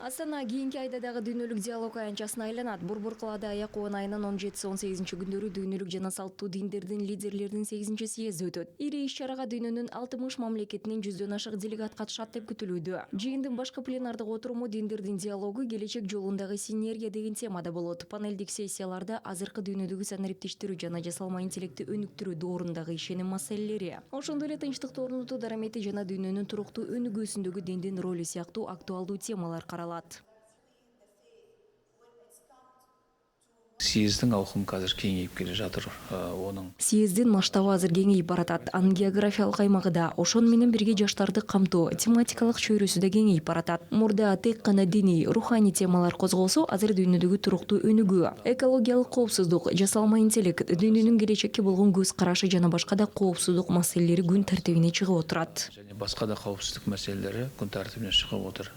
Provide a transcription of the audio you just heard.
Астана кийинки айда дагы дүйнөлүк диалог аянтчасына айланат. Борбор калаада аякуан айынын 17-18 күндөрү дүйнөлүк жана салттуу диндердин лидерлеринин 8 съезди өтөт. Ири иш-чарага дүйнөнүн 60 мамлекетинин 100дөн ашык делегат катышат деп күтүлүүдө. Жыйындын башкы пленардык отуруму диндердин диалогу келечек жолундагы синергия деген темада болот. Панелдик сессияларда азыркы дүйнөдөгү санариптештирүү жана жасалма интеллектти өнүктүрүү доорундагы ишеним маселелери, ошондой эле тынчтыкты орнотуу дарамети жана дүйнөнүн туруктуу өнүгүүсүндөгү диндин ролу сыяктуу актуалдуу темалар каралат. Съездин аукуму азыр кеңейип келе жатыр. Съездин масштабы азыр кеңейип баратат. Анын географиялык аймагы да, ошону менен бирге жаштарды камтоо, тематикалык чөйрөсү да кеңейип баратат. Мурда тек гана диний, руханий темалар козголсо, азыр дүйнөдөгү туруктуу өнүгүү, экологиялык коопсуздук, жасалма интеллект, дүйнөнүн келечекке болгон көз карашы жана башка да коопсуздук маселелери күн тартибине чыгып отурат. Және башка да коопсуздук маселелери күн тартибине чыгып отур.